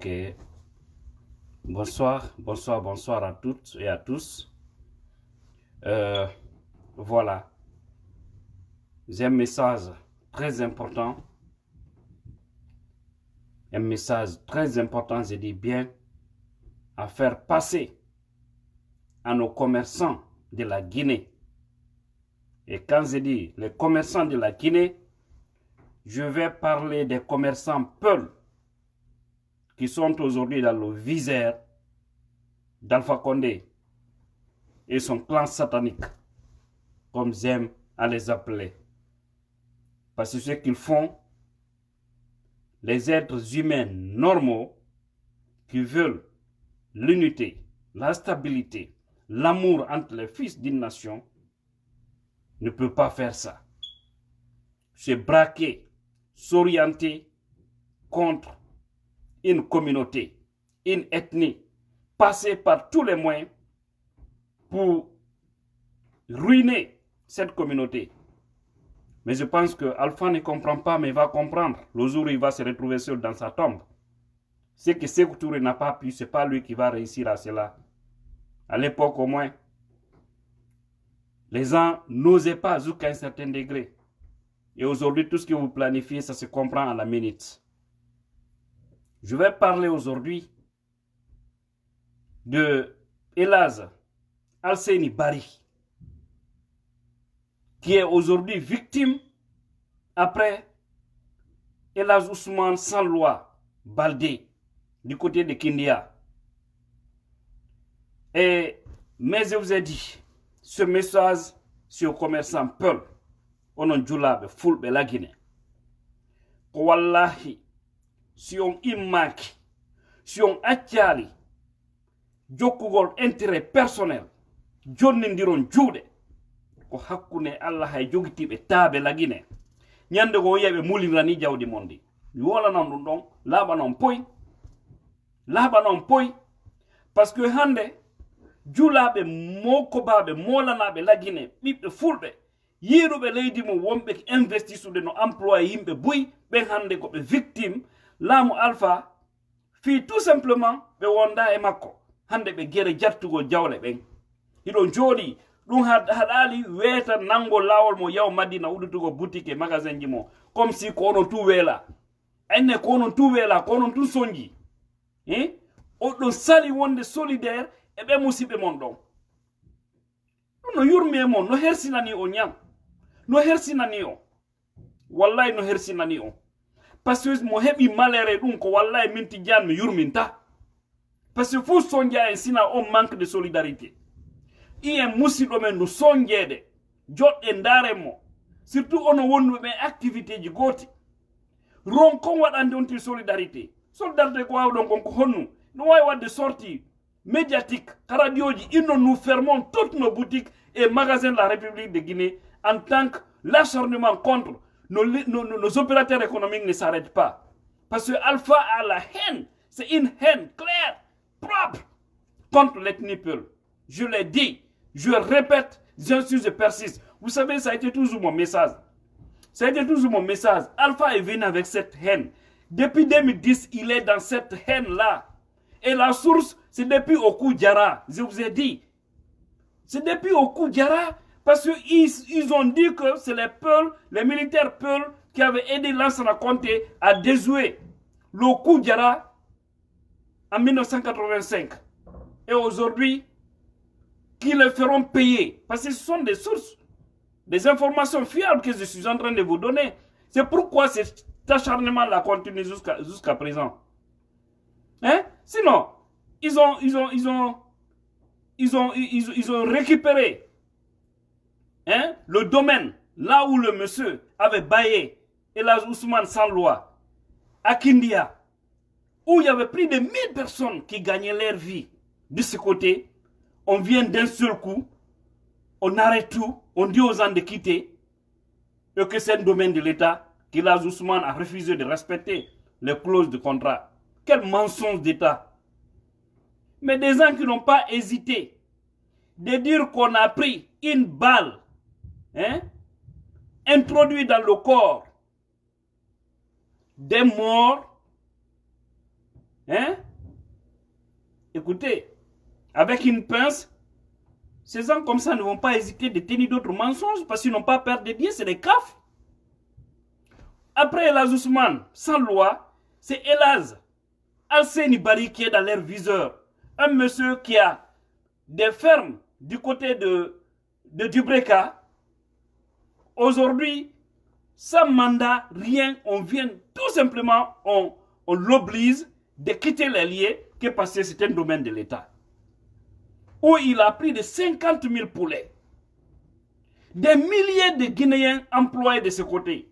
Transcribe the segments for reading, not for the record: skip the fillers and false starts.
Ok. Bonsoir à toutes et à tous. Voilà. J'ai un message très important. Un message très important, je dis bien, à faire passer à nos commerçants de la Guinée. Et quand je dis les commerçants de la Guinée, je vais parler des commerçants Peul qui sont aujourd'hui dans le viseur d'Alpha Condé et son clan satanique, comme j'aime à les appeler. Parce que ce qu'ils font, les êtres humains normaux qui veulent l'unité, la stabilité, l'amour entre les fils d'une nation, ne peuvent pas faire ça. Se braquer, s'orienter contre une communauté, une ethnie, passer par tous les moyens pour ruiner cette communauté. Mais je pense que Alpha ne comprend pas, mais va comprendre le jour où il va se retrouver seul dans sa tombe. Ce que Sékou Touré n'a pas pu, ce n'est pas lui qui va réussir à cela. À l'époque, au moins, les gens n'osaient pas jusqu'à un certain degré. Et aujourd'hui, tout ce que vous planifiez, ça se comprend à la minute. Je vais parler aujourd'hui de Elhadj Alseyni Bari, qui est aujourd'hui victime après Elhadj Ousmane Sanloi Baldé du côté de Kindia. Mais je vous ai dit, ce message sur le commerçant Peul, on a djulabe fulbe la Guinée. Wallahi, si on imaki, si on attiali, jokugol intérêt personnel, jonnindiron juude, ko hakkune Allah hay jogitibe taabe la Guinée. Nyande go yebe mulirani jawdi mondi. Yola nam dum don, laba non poy. Parce que hande, julabe mokobabe molanabe la Guinée, bibbe fulbe, yiruɓe leydi mo wonɓe investisude no employé yimɓe buy ɓen hande ko ɓe victime laamu Alpha fi tout simplement ɓe wonda e makko hande ɓe guere jattugol jawle ɓen hiɗon jooɗi ɗum haɗali weeta nango lawol mo yaw Madina uɗutugo boutique e magasin ji mo comme si ko onon tu weela enne ko onon tu weela ko onon tun soñji oɗon sali wonde solidaire e ɓe musidɓe mon ɗon ɗum no yurmi e mon no hersinani o ñam no hersinani o wallahi no hersinani o parce que mo heɓi malere ɗum ko wallahi minti jan mi yurminta parce que fou sonja en sina on manque de solidarité ien musidɗo men no sonjede joɗɗe ndaren mo surtout ono wonnuɓe ɓe activité ji gooti ron kon waɗande on til solidarité ko wawɗon kon ko honnu no wawi wadde sortie médiatique radio ji inno nous fermons toutes nos boutiques et magasins de la République de Guinée en tant que l'acharnement contre nos opérateurs économiques ne s'arrête pas. Parce que Alpha a la haine, c'est une haine claire, propre, contre l'ethnie Peul. Je l'ai dit, je répète, je persiste. Vous savez, ça a été toujours mon message. Alpha est venu avec cette haine. Depuis 2010, il est dans cette haine-là. Et la source, c'est depuis Oku Diarra. Je vous ai dit. C'est depuis Oku Diarra. Parce qu'ils ont dit que c'est les militaires Peul qui avaient aidé Lansana Conté à déjouer l'Oku Diarra en 1985. Et aujourd'hui, qui le feront payer. Parce que ce sont des sources, des informations fiables que je suis en train de vous donner. C'est pourquoi cet acharnement-là continue jusqu'à présent. Sinon, ils ont récupéré le domaine là où le monsieur avait baillé Elhadj Ousmane Sanloi à Kindia, où il y avait plus de 1000 personnes qui gagnaient leur vie. De ce côté, on vient d'un seul coup, on arrête tout, on dit aux gens de quitter, et que c'est un domaine de l'État, qu'Elhadj Ousmane a refusé de respecter les clauses de contrat. Quel mensonge d'État! Mais des gens qui n'ont pas hésité de dire qu'on a pris une balle introduite dans le corps des morts Hein? Écoutez, avec une pince, ces gens comme ça ne vont pas hésiter de tenir d'autres mensonges parce qu'ils n'ont pas peur de dire, c'est des cafes. Après Elaz Ousmane, sans loi, c'est Elaz Alseni Bari qui est dans leur viseur. Un monsieur qui a des fermes du côté de Dubreka. Aujourd'hui, sans mandat, rien, on vient tout simplement, on l'oblige de quitter les lieux que parce que c'est un domaine de l'État. Où il a pris de 50 000 poulets. Des milliers de Guinéens employés de ce côté.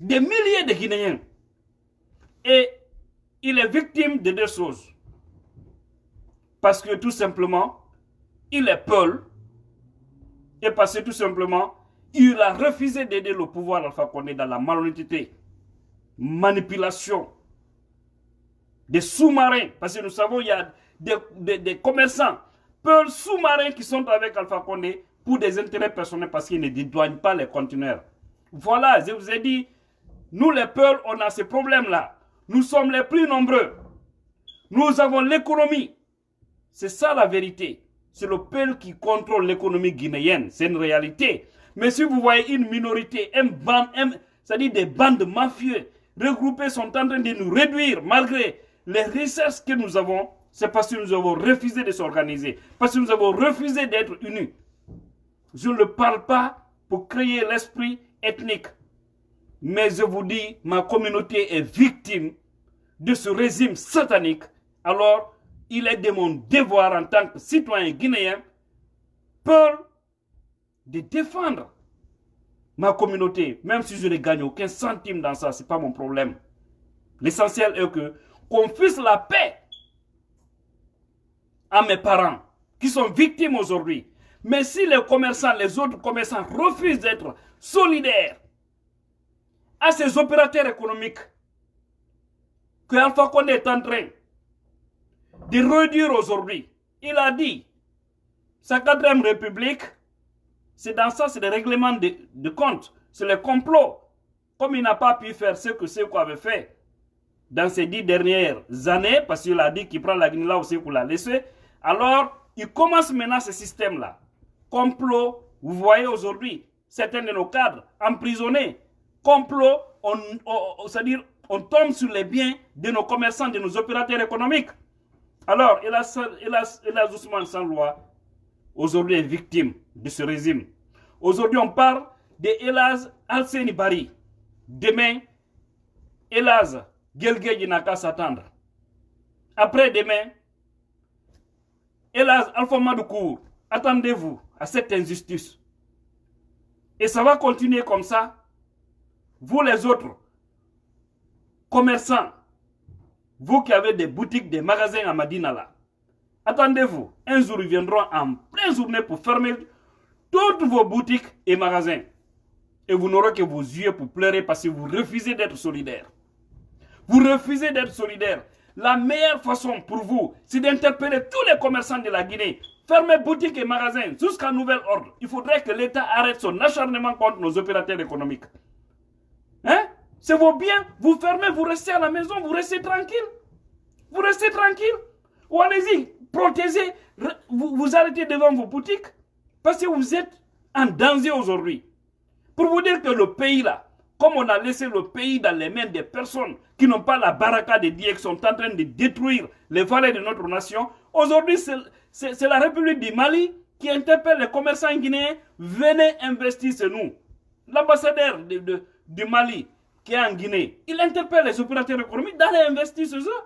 Des milliers de Guinéens. Et il est victime de deux choses. Parce que tout simplement, il est peul. Et parce que tout simplement, il a refusé d'aider le pouvoir Alpha Condé dans la malhonnêteté, manipulation, des sous-marins. Parce que nous savons, il y a des commerçants, peuls sous-marins qui sont avec Alpha Condé pour des intérêts personnels parce qu'ils ne dédouanent pas les conteneurs. Voilà, je vous ai dit, nous les peuls, on a ces problèmes-là. Nous sommes les plus nombreux. Nous avons l'économie. C'est ça la vérité. C'est le peul qui contrôle l'économie guinéenne. C'est une réalité. Mais si vous voyez une minorité, c'est-à-dire des bandes mafieux regroupées sont en train de nous réduire malgré les richesses que nous avons, c'est parce que nous avons refusé de s'organiser. Parce que nous avons refusé d'être unis. Je ne parle pas pour créer l'esprit ethnique. Mais je vous dis, ma communauté est victime de ce régime satanique. Alors, il est de mon devoir en tant que citoyen guinéen pour de défendre ma communauté. Même si je ne gagne aucun centime dans ça, ce n'est pas mon problème. L'essentiel est que qu'on fasse la paix à mes parents qui sont victimes aujourd'hui. Mais si les commerçants, les autres commerçants refusent d'être solidaires à ces opérateurs économiques que Alpha Condé est en train de réduire aujourd'hui. Il a dit, sa 4e république, c'est dans ça, c'est des règlements de compte, c'est le complot. Comme il n'a pas pu faire ce qu'on avait fait dans ces 10 dernières années, parce qu'il a dit qu'il prend la Guinée là aussi pour la laisser, alors il commence maintenant ce système-là. Complot, vous voyez aujourd'hui, certains de nos cadres emprisonnés. Complot, c'est-à-dire on tombe sur les biens de nos commerçants, de nos opérateurs économiques. Alors, Elaz Ousmane sans loi, aujourd'hui est victime de ce régime. Aujourd'hui, on parle de Elaz Alseni Bari. Demain, Elaz Gelgeji n'a qu'à s'attendre. Après-demain, Elaz Alpha Madoukour. Attendez-vous à cette injustice. Et ça va continuer comme ça. Vous les autres, commerçants, vous qui avez des boutiques, des magasins à Madina là, attendez-vous. Un jour, ils viendront en pleine journée pour fermer toutes vos boutiques et magasins. Et vous n'aurez que vos yeux pour pleurer parce que vous refusez d'être solidaire. Vous refusez d'être solidaire. La meilleure façon pour vous, c'est d'interpeller tous les commerçants de la Guinée. Fermez boutiques et magasins jusqu'à nouvel ordre. Il faudrait que l'État arrête son acharnement contre nos opérateurs économiques. Hein? C'est vos biens, vous fermez, vous restez à la maison, vous restez tranquille. Vous restez tranquille. Ou allez-y, protégez, vous arrêtez devant vos boutiques. Parce que vous êtes en danger aujourd'hui. Pour vous dire que le pays là, comme on a laissé le pays dans les mains des personnes qui n'ont pas la baraka de dire, qui sont en train de détruire les valeurs de notre nation, aujourd'hui c'est la République du Mali qui interpelle les commerçants guinéens, venez investir chez nous. L'ambassadeur du Mali qui est en Guinée, il interpelle les opérateurs économiques d'aller investir chez eux.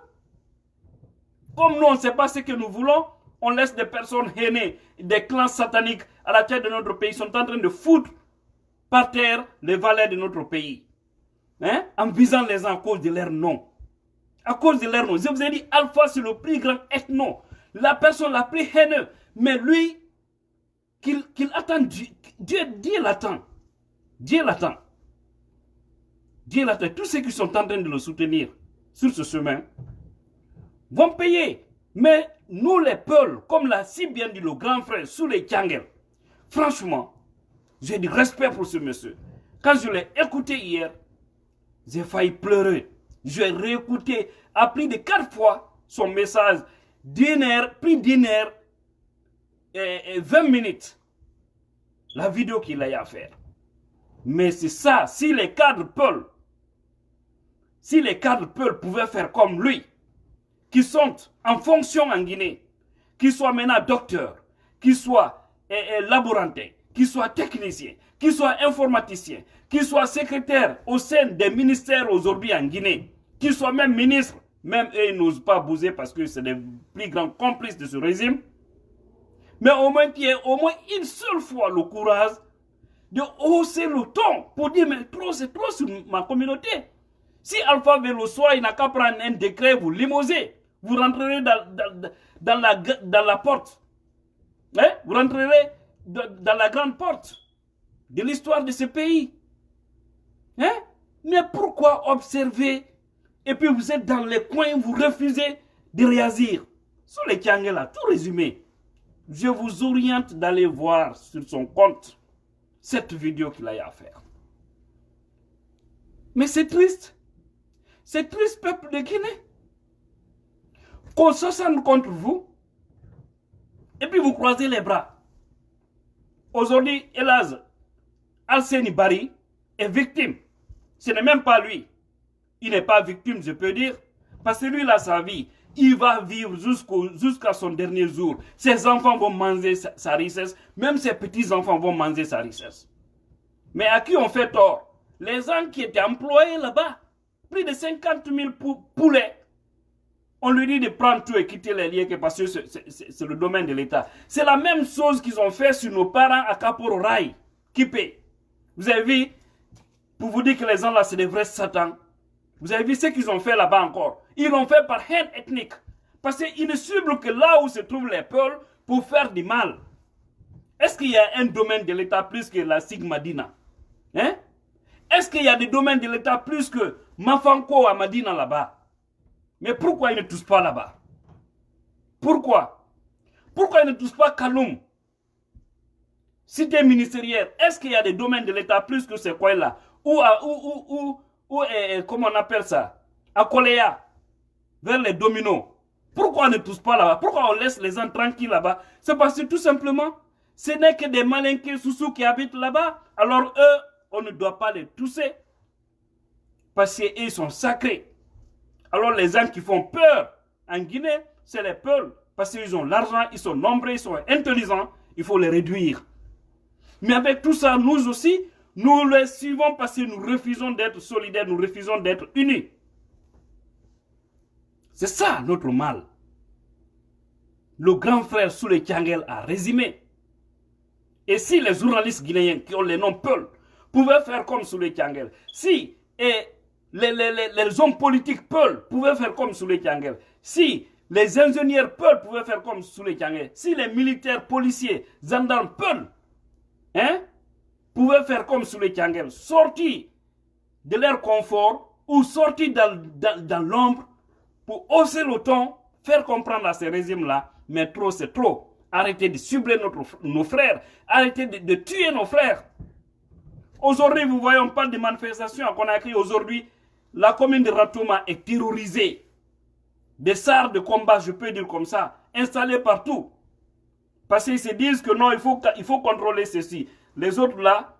Comme nous on ne sait pas ce que nous voulons, on laisse des personnes aînées, des clans sataniques à la tête de notre pays, sont en train de foutre par terre les valeurs de notre pays. Hein? En visant les gens à cause de leur nom. À cause de leur nom. Je vous ai dit, Alpha c'est le plus grand ethno. La personne la plus haineuse. Mais lui, qu'il attend, Dieu l'attend. Dieu l'attend. Dieu l'attend. Tous ceux qui sont en train de le soutenir sur ce chemin vont payer. Mais nous les peuls, comme l'a si bien dit le grand frère sous les Tchangel, franchement, j'ai du respect pour ce monsieur. Quand je l'ai écouté hier, j'ai failli pleurer. J'ai réécouté à plus de 4 fois son message plus d'une heure et 20 minutes. La vidéo qu'il a eu à faire. Mais c'est ça, si les cadres Peul pouvaient faire comme lui, qui sont en fonction en Guinée, qui soient maintenant docteurs, qui soient laborantin, qui soient techniciens, qui soient informaticiens, qui soient secrétaires au sein des ministères aujourd'hui en Guinée, qui soient même ministres, même eux ils n'osent pas bouger parce que c'est les plus grands complices de ce régime. Mais au moins qu'il y ait au moins une seule fois le courage de hausser le ton pour dire mais c'est trop sur ma communauté. Si Alpha Vélo soit, il n'a qu'à prendre un décret, vous limosez, vous rentrerez dans la porte. Hein? Vous rentrerez dans la grande porte de l'histoire de ce pays. Hein? Mais pourquoi observer et puis vous êtes dans les coins, vous refusez de réagir? Sur les Tiangé là, tout résumé. Je vous oriente d'aller voir sur son compte cette vidéo qu'il a eu à faire. Mais c'est triste. C'est triste, peuple de Guinée. Qu'on se sente contre vous et puis vous croisez les bras. Aujourd'hui, Elaz Alseni Bari est victime. Ce n'est même pas lui. Il n'est pas victime, je peux dire, parce que lui, il a sa vie. Il va vivre jusqu'à son dernier jour. Ses enfants vont manger sa richesse. Même ses petits-enfants vont manger sa richesse. Mais à qui on fait tort? Les gens qui étaient employés là-bas, plus de 50 000 poulets. On lui dit de prendre tout et quitter les liens parce que c'est le domaine de l'État. C'est la même chose qu'ils ont fait sur nos parents à Kapororaï, Kipé. Vous avez vu, pour vous dire que les gens là, c'est des vrais satans. Vous avez vu ce qu'ils ont fait là-bas encore. Ils l'ont fait par haine ethnique. Parce qu'ils ne ciblent que là où se trouvent les peuples pour faire du mal. Est-ce qu'il y a un domaine de l'État plus que la Sigmadina? Hein? Est-ce qu'il y a des domaines de l'État plus que Mafanko à Madina là-bas? Mais pourquoi ils ne touchent pas là-bas? Pourquoi? Pourquoi ils ne touchent pas Kaloum? Cité ministérielle, est-ce qu'il y a des domaines de l'État plus que ces coins-là? Comment on appelle ça? À Koléa, vers les dominos. Pourquoi on ne touche pas là-bas? Pourquoi on laisse les gens tranquilles là-bas? C'est parce que tout simplement, ce n'est que des malinqués sous qui habitent là-bas. Alors eux, on ne doit pas les toucher. Parce qu'ils sont sacrés. Alors les gens qui font peur en Guinée, c'est les peuples. Parce qu'ils ont l'argent, ils sont nombreux, ils sont intelligents. Il faut les réduire. Mais avec tout ça, nous aussi, nous les suivons parce que nous refusons d'être solidaires, nous refusons d'être unis. C'est ça notre mal. Le grand frère Souley Tiangel a résumé. Et si les journalistes guinéens qui ont les noms Peul pouvaient faire comme Souley Tiangel, si les hommes politiques Peul pouvaient faire comme Souley Tiangel, si les ingénieurs Peul pouvaient faire comme Souley Tiangel, si les militaires, policiers, gendarmes Peul pouvaient faire comme Souley Tiangel, sortis de leur confort ou sortis dans l'ombre pour hausser le ton, faire comprendre à ces régimes-là, mais trop c'est trop. Arrêtez de cibler nos frères, arrêtez de tuer nos frères. Aujourd'hui, vous voyez, on parle de manifestations à Conakry. Aujourd'hui, la commune de Ratouma est terrorisée. Des SAR de combat, je peux dire comme ça, installés partout. Parce qu'ils se disent que non, il faut contrôler ceci. Les autres là,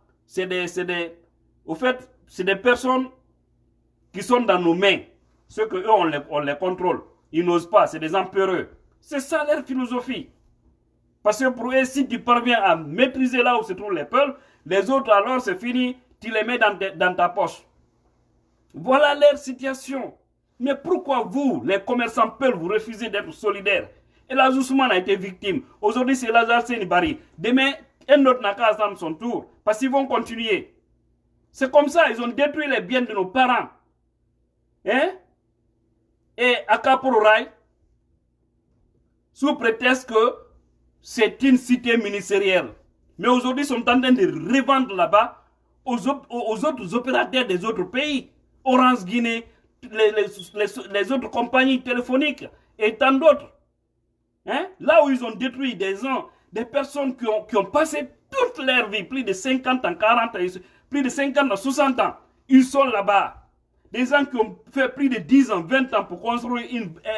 au fait, c'est des personnes qui sont dans nos mains. Ceux que eux, on les contrôle. Ils n'osent pas, c'est des gens peureux. C'est ça leur philosophie. Parce que pour eux, si tu parviens à maîtriser là où se trouvent les peuples, les autres alors c'est fini, tu les mets dans ta poche. Voilà leur situation. Mais pourquoi vous, les commerçants peuples, vous refusez d'être solidaires? Et là, Ousmane a été victime. Aujourd'hui, c'est Lazare Senibari. Demain, un autre n'a qu'à attendre son tour. Parce qu'ils vont continuer. C'est comme ça, ils ont détruit les biens de nos parents. Hein? Et à Kapororaï, sous prétexte que c'est une cité ministérielle. Mais aujourd'hui, ils sont en train de revendre là-bas aux autres opérateurs des autres pays. Orange Guinée, les autres compagnies téléphoniques et tant d'autres. Hein? Là où ils ont détruit des gens, des personnes qui ont passé toute leur vie, plus de 50 ans, 40 ans, plus de 50 ans, 60 ans, ils sont là-bas. des gens qui ont fait plus de 10 ans, 20 ans pour construire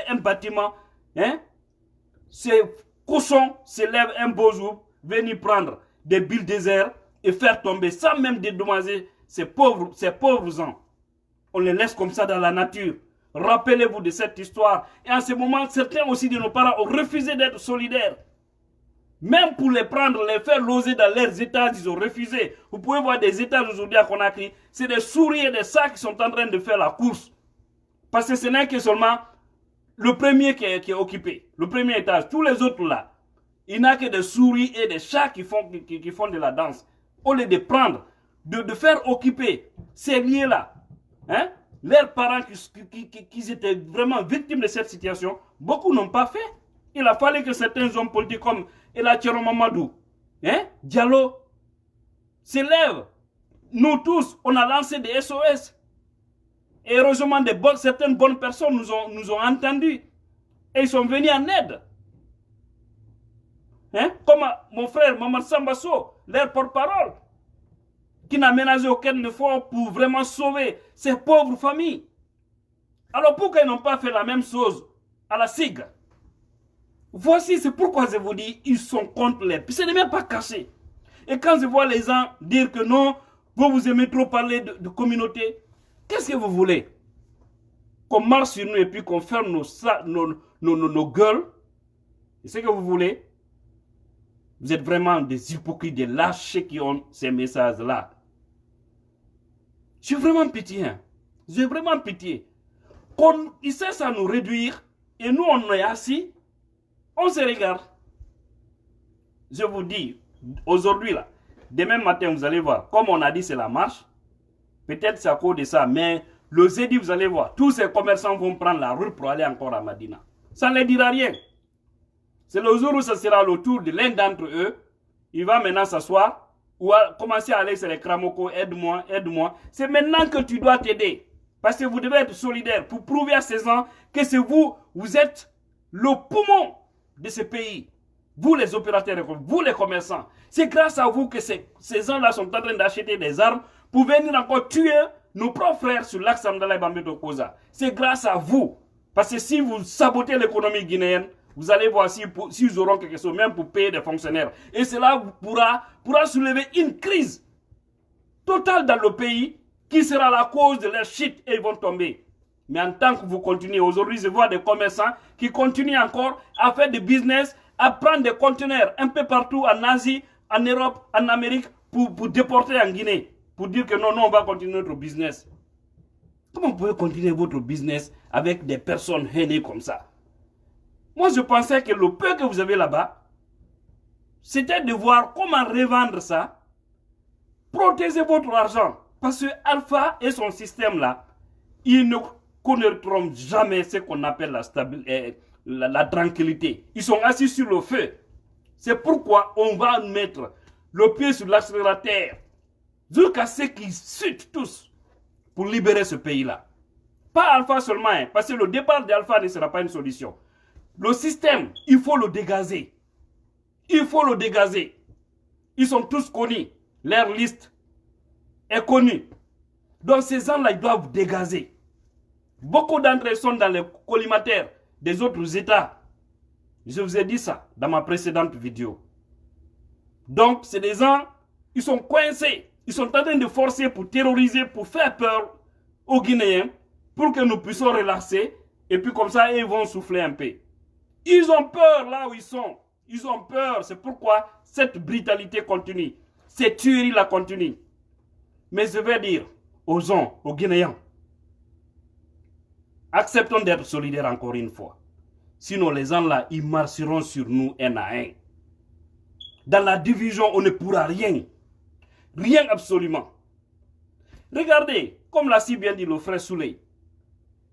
un bâtiment, hein? Ces cochons se lèvent un beau jour, venir prendre des bulldozers et faire tomber sans même dédommager ces pauvres gens. On les laisse comme ça dans la nature. Rappelez-vous de cette histoire. Et en ce moment, certains aussi de nos parents ont refusé d'être solidaires. Même pour les prendre, les faire loger dans leurs étages, ils ont refusé. Vous pouvez voir des étages aujourd'hui à Conakry. C'est des souris et des sacs qui sont en train de faire la course. Parce que ce n'est que seulement le premier qui est occupé. Le premier étage. Tous les autres là, il n'y a que des souris et des chats qui font de la danse. Au lieu de prendre, de faire occuper ces lieux-là, hein? Leurs parents qui étaient vraiment victimes de cette situation, beaucoup n'ont pas fait. Il a fallu que certains hommes politiques comme Ela Thierno Mamadou, hein, Diallo, s'élèvent. Nous tous, on a lancé des SOS. Et heureusement, certaines bonnes personnes nous ont entendus. Et ils sont venus en aide. Hein? Comme mon frère Mamad Sambasso, leur porte-parole, qui n'a ménagé aucun effort pour vraiment sauver ces pauvres familles. Alors pourquoi ils n'ont pas fait la même chose à la SIG? Voici, c'est pourquoi je vous dis, ils sont contre les... Ce n'est même pas caché. Et quand je vois les gens dire que non, vous aimez trop parler de communauté, qu'est-ce que vous voulez? Qu'on marche sur nous et puis qu'on ferme nos gueules? C'est ce que vous voulez? Vous êtes vraiment des hypocrites, des lâches qui ont ces messages-là. J'ai vraiment pitié. Hein. J'ai vraiment pitié. Qu'on cesse à nous réduire et nous on est assis, on se regarde. Je vous dis, aujourd'hui là, demain matin vous allez voir, comme on a dit c'est la marche, peut-être c'est à cause de ça, mais le jeudi vous allez voir, tous ces commerçants vont prendre la route pour aller encore à Madina. Ça ne les dira rien. C'est le jour où ce sera le tour de l'un d'entre eux. Il va maintenant s'asseoir ou commencer à aller sur les cramocos, aide-moi, aide-moi. C'est maintenant que tu dois t'aider. Parce que vous devez être solidaire pour prouver à ces gens que c'est vous, vous êtes le poumon de ce pays. Vous les opérateurs, vous les commerçants. C'est grâce à vous que ces gens-là sont en train d'acheter des armes pour venir encore tuer nos propres frères sur l'axe Amdala et Bambeto Koza. C'est grâce à vous. Parce que si vous sabotez l'économie guinéenne, vous allez voir s'ils auront quelque chose, même pour payer des fonctionnaires. Et cela pourra soulever une crise totale dans le pays qui sera la cause de leur chute et ils vont tomber. Mais en tant que vous continuez, aujourd'hui je vois des commerçants qui continuent encore à faire des business, à prendre des conteneurs un peu partout en Asie, en Europe, en Amérique, pour déporter en Guinée. Pour dire que non, on va continuer notre business. Comment vous pouvez continuer votre business avec des personnes hainées comme ça? Moi, je pensais que le peu que vous avez là-bas, c'était de voir comment revendre ça, protéger votre argent. Parce que Alpha et son système là, ils ne connaîtront jamais ce qu'on appelle la tranquillité. Ils sont assis sur le feu. C'est pourquoi on va mettre le pied sur l'accélérateur jusqu'à ce qu'ils chutent tous pour libérer ce pays-là. Pas Alpha seulement, hein, parce que le départ d'Alpha ne sera pas une solution. Le système, il faut le dégazer. Il faut le dégazer. Ils sont tous connus. Leur liste est connue. Donc ces gens-là, ils doivent dégazer. Beaucoup d'entre eux sont dans les collimateurs des autres États. Je vous ai dit ça dans ma précédente vidéo. Donc c'est des gens, ils sont coincés. Ils sont en train de forcer pour terroriser, pour faire peur aux Guinéens, pour que nous puissions relaxer. Et puis comme ça, ils vont souffler un peu. Ils ont peur là où ils sont. Ils ont peur. C'est pourquoi cette brutalité continue. Cette tuerie-là continue. Mais je vais dire aux gens, aux Guinéens, acceptons d'être solidaires encore une fois. Sinon, les gens là, ils marcheront sur nous un à un. Dans la division, on ne pourra rien. Rien absolument. Regardez, comme l'a si bien dit le frère Souley,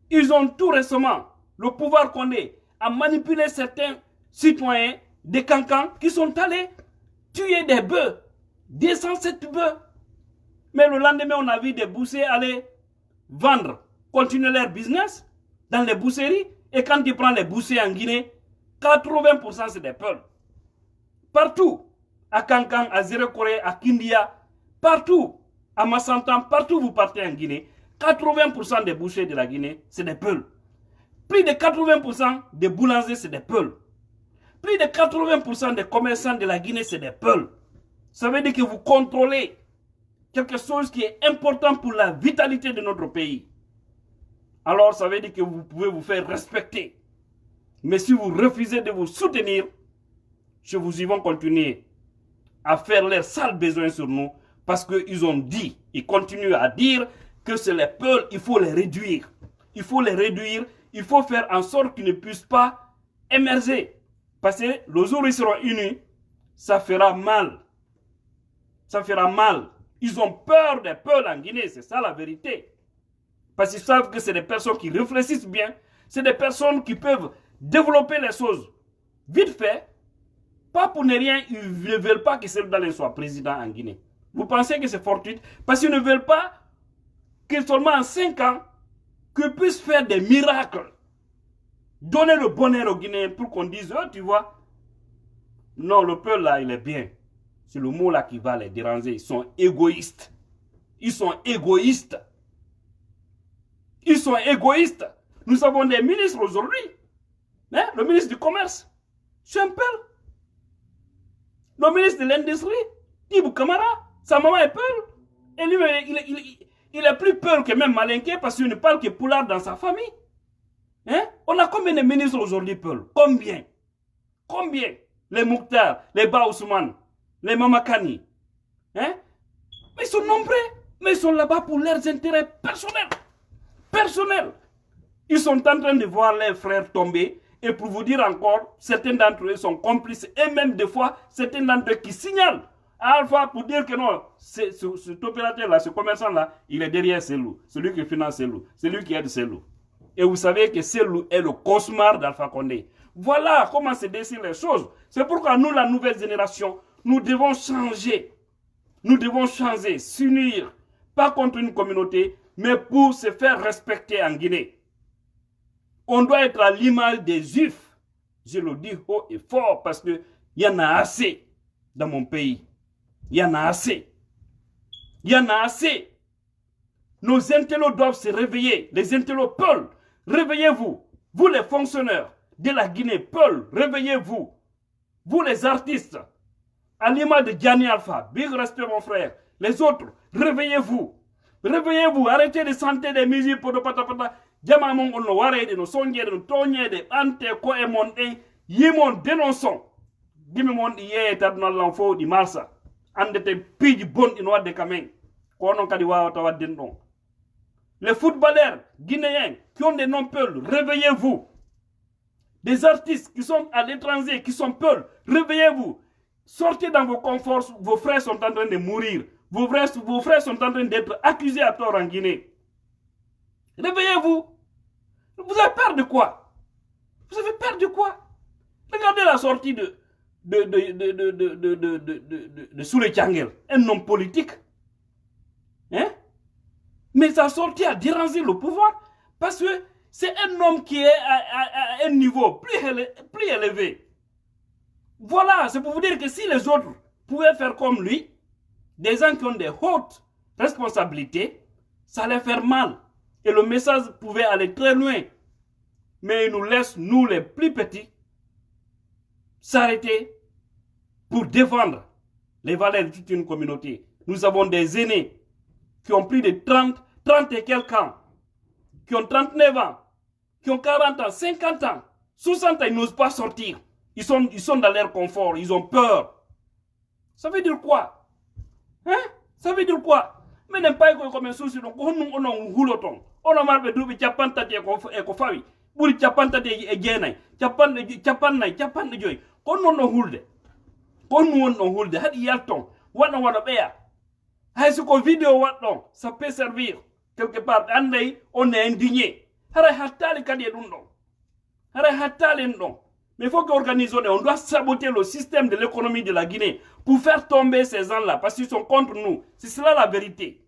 ils ont tout récemment, le pouvoir qu'on est, à manipuler certains citoyens des cancans qui sont allés tuer des bœufs, 207 bœufs. Mais le lendemain, on a vu des bouchers aller vendre, continuer leur business dans les boucheries. Et quand tu prends les bouchers en Guinée, 80% c'est des peuples. Partout, à Kankan, à Zérekoré, à Kindia, partout, à Massantan, partout où vous partez en Guinée, 80% des bouchers de la Guinée, c'est des Peuls. Plus de 80% des boulangers, c'est des Peuls. Plus de 80% des commerçants de la Guinée, c'est des Peuls. Ça veut dire que vous contrôlez quelque chose qui est important pour la vitalité de notre pays. Alors ça veut dire que vous pouvez vous faire respecter. Mais si vous refusez de vous soutenir, chez vous, ils vont continuer à faire leurs sales besoins sur nous parce qu'ils ont dit, ils continuent à dire que c'est les Peuls, il faut les réduire. Il faut les réduire, il faut faire en sorte qu'ils ne puissent pas émerger. Parce que le jour où ils seront unis, ça fera mal. Ça fera mal. Ils ont peur des Peuls en Guinée, c'est ça la vérité. Parce qu'ils savent que c'est des personnes qui réfléchissent bien, c'est des personnes qui peuvent développer les choses vite fait. Pas pour ne rien, ils ne veulent pas que Seydou soit président en Guinée. Vous pensez que c'est fortuit? Parce qu'ils ne veulent pas que seulement en 5 ans, qu'ils puissent faire des miracles. Donner le bonheur aux Guinéens pour qu'on dise, oh, tu vois. Non, le peuple là, il est bien. C'est le mot là qui va les déranger. Ils sont égoïstes. Ils sont égoïstes. Ils sont égoïstes. Nous avons des ministres aujourd'hui. Hein? Le ministre du Commerce, c'est un Peul. Le ministre de l'Industrie, Tibou Kamara, sa maman est Peul. Et lui, il est plus Peul que même Malinké parce qu'il ne parle que Poulard dans sa famille. Hein? On a combien de ministres aujourd'hui, Peul? Combien? Combien? Les Mouktar, les Ba Ousmane, les Mamakani. Hein? Mais ils sont nombreux. Mais ils sont là-bas pour leurs intérêts personnels. Personnels. Ils sont en train de voir leurs frères tomber. Et pour vous dire encore, certains d'entre eux sont complices. Et même des fois, certains d'entre eux qui signalent à Alpha pour dire que non, cet opérateur-là, ce commerçant-là, il est derrière Selou. Celui qui finance Selou. Celui qui aide Selou. Et vous savez que Selou est le cauchemar d'Alpha Condé. Voilà comment se décident les choses. C'est pourquoi nous, la nouvelle génération, nous devons changer. Nous devons changer, s'unir. Pas contre une communauté, mais pour se faire respecter en Guinée. On doit être à l'image des Juifs. Je le dis haut et fort parce qu'il y en a assez dans mon pays. Il y en a assez. Il y en a assez. Nos intellos doivent se réveiller. Les intellos Peuls, réveillez-vous. Vous les fonctionnaires de la Guinée, Peuls, réveillez-vous. Vous les artistes, à l'image de Gianni Alpha, big respect mon frère. Les autres, réveillez-vous. Réveillez-vous. Arrêtez de chanter des musiques pour de patapata. Jamamon on no warede no sonjede no toñede ante ko e mon en yimon dénonçon dimi mon di yeetat no lan fo di marsa andete piji bon ino wadde kamen ko non kadi wawata wadden don. Les footballeurs guinéens qui ont des noms Peuls, réveillez-vous. Des artistes qui sont à l'étranger, qui sont Peuls, réveillez-vous. Sortez dans vos conforts, vos frères sont en train de mourir. Vos frères sont en train d'être accusés à tort en Guinée. Réveillez-vous. Vous avez peur de quoi? Vous avez peur de quoi? Regardez la sortie de Soulé Tchangel, un homme politique. Hein? Mais sa sortie a dérangé le pouvoir parce que c'est un homme qui est à un niveau plus élevé. Voilà, c'est pour vous dire que si les autres pouvaient faire comme lui, des gens qui ont des hautes responsabilités, ça allait faire mal. Et le message pouvait aller très loin. Mais il nous laisse, nous les plus petits, s'arrêter pour défendre les valeurs de toute une communauté. Nous avons des aînés qui ont plus de 30 et quelques ans, qui ont 39 ans, qui ont 40 ans, 50 ans, 60 ans, ils n'osent pas sortir. Ils sont dans leur confort, ils ont peur. Ça veut dire quoi? Hein? Ça veut dire quoi? Mais n'aime pas comme un souci, donc on a un rouloton. On a marre de double chapanta et kofawi. Buri chapanta de genai. Chapan de joy. On no hulde. On no hulde. Hadi yalton. Wana bea. Hay ce vidéo waton. Ça peut servir. Quelque part. Andai, on est indigné. Hara hatali kadi dundo. Hara hatali ndon. Mais il faut qu'organiser, on doit saboter le système de l'économie de la Guinée pour faire tomber ces gens-là, parce qu'ils sont contre nous. C'est cela la vérité.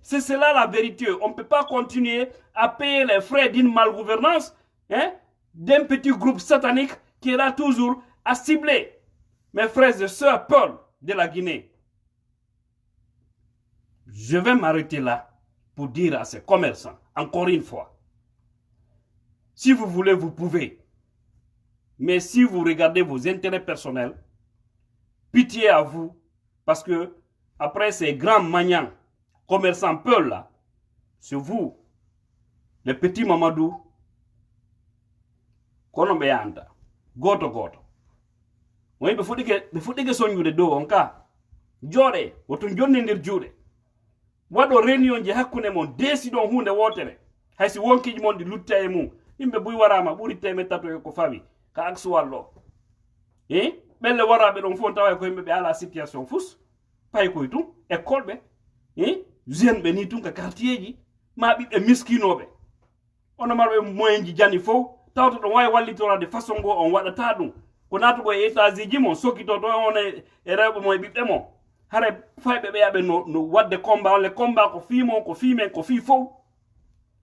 C'est cela la vérité. On ne peut pas continuer à payer les frais d'une malgouvernance, hein, d'un petit groupe satanique qui est là toujours à cibler mes frères et sœurs Peuls de la Guinée. Je vais m'arrêter là pour dire à ces commerçants, encore une fois, si vous voulez, vous pouvez. Mais si vous regardez vos intérêts personnels, pitié à vous, parce que après ces grands maniants, commerçants peuls là, c'est vous, les petits Mamadou, kono be anda, goto goto. Wai be fudike soñude dow on ka, jooɗe, woto jonnendir juuɗe. Waɗo réunion je hakkunde mon décidon hunde wotere, haysi wonkiji mon ɗi lutta e mum, yimɓe buy warama ɓuri temet tato e ko fawi, ka aksuwal ɗo. Ɓelle waraɓe ɗon fof tawa ko yimɓe ɓe ala situation fus, pay koye tum, école ɓe, jeune ɓe ni tum ka quartier ji, ma ɓiɓɓe miskinoɓe. Ono marɓe moyen ji jani fof, tawto ɗon wawi wallitorade façon go on waɗata ɗum. Ko natugo e étage ji mon sokkito to on e rewɓe mo e ɓiɓɓe mon. Hare fayɓe ɓeyaɓe no wadde combat, le combat ko fimon, ko fimen, ko fi fof.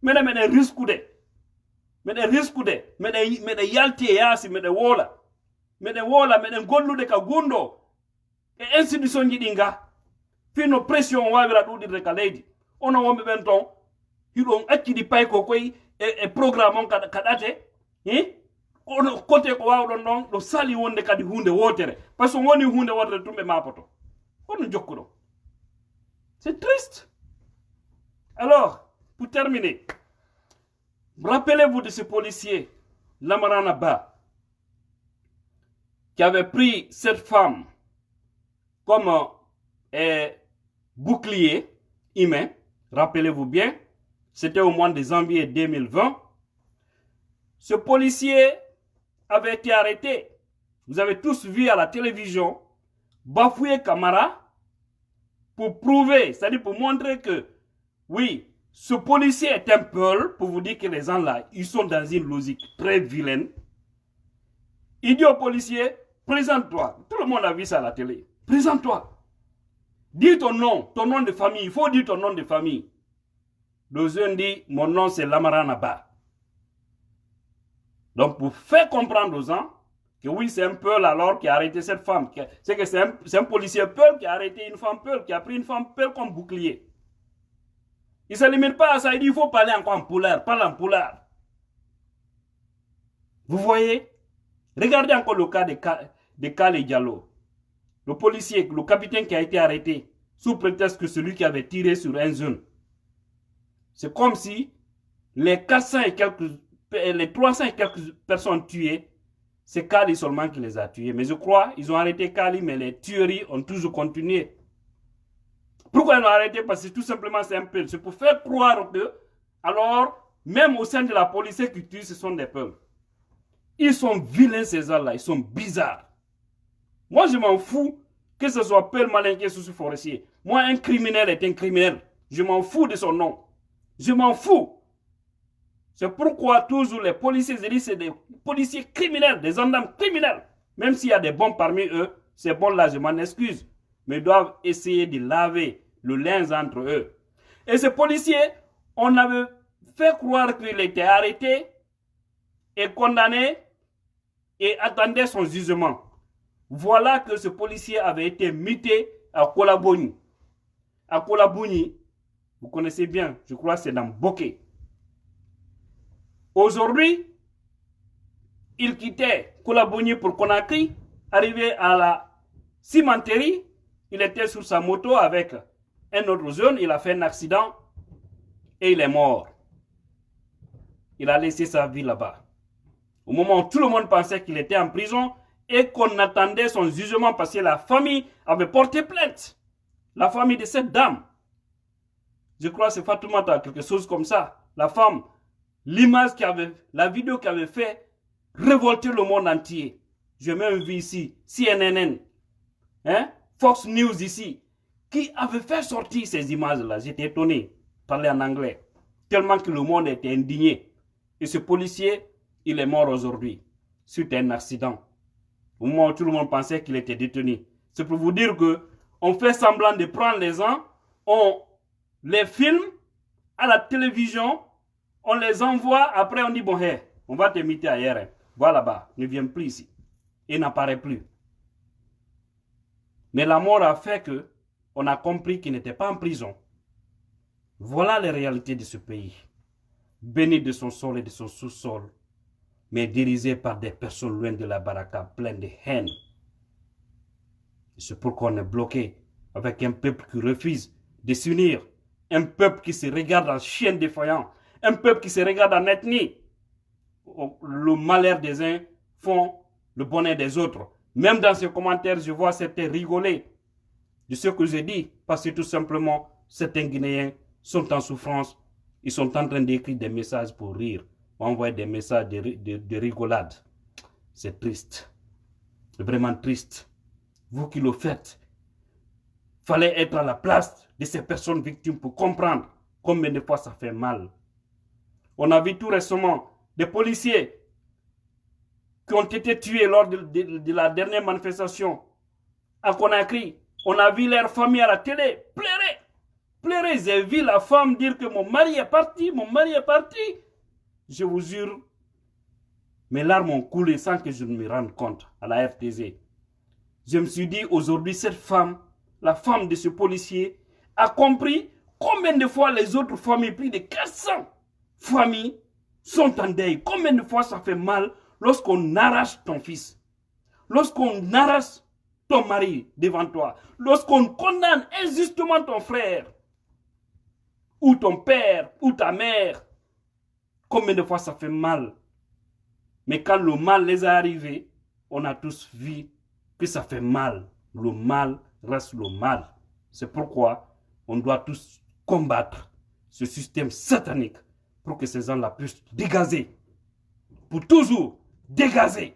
Meɗen riskude. Meɗen yalti e yaasi, meɗen wola. Meɗen gollude ka gundo e institution ji ɗi nga. Fino pression wawira ɗuɗirde ka leydi. Ono wonɓe ɓen ton, hiɗon accidi pay ko koye e programme on kaɗate. Ono côté ko wawɗon ɗon ɗo sali wonde kadi hunde wotere. Par ce que woni hunde wotere tumɓe mapoto. Kono jokkuɗo. C'est triste. Alors, pour terminer, rappelez-vous de ce policier, Lamarana Ba, qui avait pris cette femme comme bouclier humain. Rappelez-vous bien, c'était au mois de janvier 2020. Ce policier avait été arrêté. Vous avez tous vu à la télévision bafouer Camara pour prouver, c'est-à-dire pour montrer que, oui, ce policier est un peul, pour vous dire que les gens là, ils sont dans une logique très vilaine. Il dit au policier, présente-toi. Tout le monde a vu ça à la télé. Présente-toi. Dis ton nom de famille. Il faut dire ton nom de famille. Le jeune dit, mon nom c'est Lamarana Ba. Donc pour faire comprendre aux gens que oui, c'est un peul alors qui a arrêté cette femme. C'est que c'est un policier peul qui a arrêté une femme peul, qui a pris une femme peul comme bouclier. Il ne se limite pas à ça. Il dit, il faut parler encore en poulard. Parle en poulard. Vous voyez? Regardez encore le cas de Kale Diallo. Le policier, le capitaine qui a été arrêté sous prétexte que celui qui avait tiré sur un jeune. C'est comme si les 300 et quelques personnes tuées, c'est Kali seulement qui les a tués. Mais je crois ils ont arrêté Kali, mais les tueries ont toujours continué. Pourquoi ils l'ont arrêté? Parce que tout simplement c'est un peu. C'est pour faire croire que, alors, même au sein de la police qui tue, ce sont des peuples. Ils sont vilains ces gens-là, ils sont bizarres. Moi je m'en fous que ce soit Peul Malinké sous forestier. Moi un criminel est un criminel. Je m'en fous de son nom. Je m'en fous. C'est pourquoi toujours les policiers, c'est des policiers criminels, des gendarmes criminels. Même s'il y a des bons parmi eux, ces bons-là, je m'en excuse. Mais ils doivent essayer de laver le linge entre eux. Et ces policiers, on avait fait croire qu'il était arrêté et condamné et attendait son jugement. Voilà que ce policier avait été muté à Kolaboni. À Kolaboni, vous connaissez bien, je crois que c'est dans Boké. Aujourd'hui, il quittait Kolaboni pour Conakry, arrivé à la cimenterie, il était sur sa moto avec un autre jeune, il a fait un accident et il est mort. Il a laissé sa vie là-bas. Au moment où tout le monde pensait qu'il était en prison et qu'on attendait son jugement parce que la famille avait porté plainte. La famille de cette dame. Je crois que c'est Fatoumata, quelque chose comme ça. La femme, l'image la vidéo qui avait fait révolter le monde entier. J'ai même vu ici, CNN, Fox News ici, qui avait fait sortir ces images-là. J'étais étonné, parler en anglais, tellement que le monde était indigné. Et ce policier, il est mort aujourd'hui, suite à un accident. Au moment où tout le monde pensait qu'il était détenu. C'est pour vous dire que on fait semblant de prendre les gens, on les filme à la télévision, on les envoie, après on dit, bon, hey, on va te mettre ailleurs. Va là-bas, ne viens plus ici. Et n'apparaît plus. Mais la mort a fait que on a compris qu'il n'était pas en prison. Voilà les réalités de ce pays, béni de son sol et de son sous-sol, mais dirigé par des personnes loin de la baraka, pleines de haine. C'est pourquoi on est bloqué avec un peuple qui refuse de s'unir, un peuple qui se regarde en chien défaillant, un peuple qui se regarde en ethnie. Le malheur des uns font le bonheur des autres. Même dans ces commentaires, je vois certains rigoler de ce que j'ai dit, parce que tout simplement, certains Guinéens sont en souffrance, ils sont en train d'écrire des messages pour rire, envoyer des messages de rigolade. C'est triste, vraiment triste. Vous qui le faites, fallait être à la place de ces personnes victimes pour comprendre combien de fois ça fait mal. On a vu tout récemment des policiers qui ont été tués lors de la dernière manifestation à Conakry. On a vu leur famille à la télé pleurer. Pleurer. J'ai vu la femme dire que mon mari est parti, mon mari est parti. Je vous jure, mes larmes ont coulé sans que je ne me rende compte à la RTZ. Je me suis dit aujourd'hui, cette femme, la femme de ce policier, a compris combien de fois les autres familles, plus de 400 familles, sont en deuil. Combien de fois ça fait mal lorsqu'on arrache ton fils, lorsqu'on arrache ton mari devant toi, lorsqu'on condamne injustement ton frère, ou ton père, ou ta mère. Combien de fois ça fait mal. Mais quand le mal les est arrivé, on a tous vu que ça fait mal. Le mal reste le mal. C'est pourquoi on doit tous combattre ce système satanique pour que ces gens-là puissent dégazer. Pour toujours dégazer.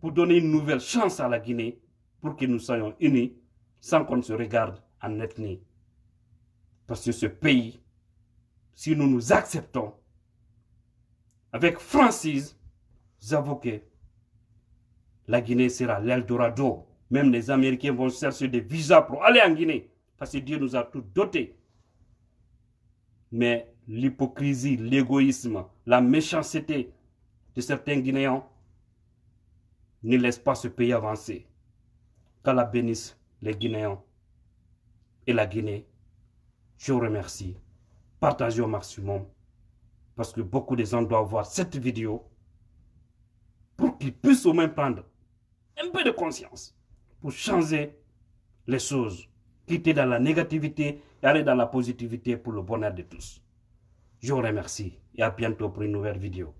Pour donner une nouvelle chance à la Guinée, pour que nous soyons unis, sans qu'on se regarde en ethnie. Parce que ce pays, si nous nous acceptons, avec Francis, j'avoue que la Guinée sera l'Eldorado. Même les Américains vont chercher des visas pour aller en Guinée, parce que Dieu nous a tout dotés. Mais l'hypocrisie, l'égoïsme, la méchanceté de certains Guinéens ne laisse pas ce pays avancer. Qu'Allah bénisse les Guinéens et la Guinée. Je vous remercie. Partagez au maximum. Parce que beaucoup de gens doivent voir cette vidéo pour qu'ils puissent au moins prendre un peu de conscience pour changer les choses. Quitter dans la négativité et aller dans la positivité pour le bonheur de tous. Je vous remercie et à bientôt pour une nouvelle vidéo.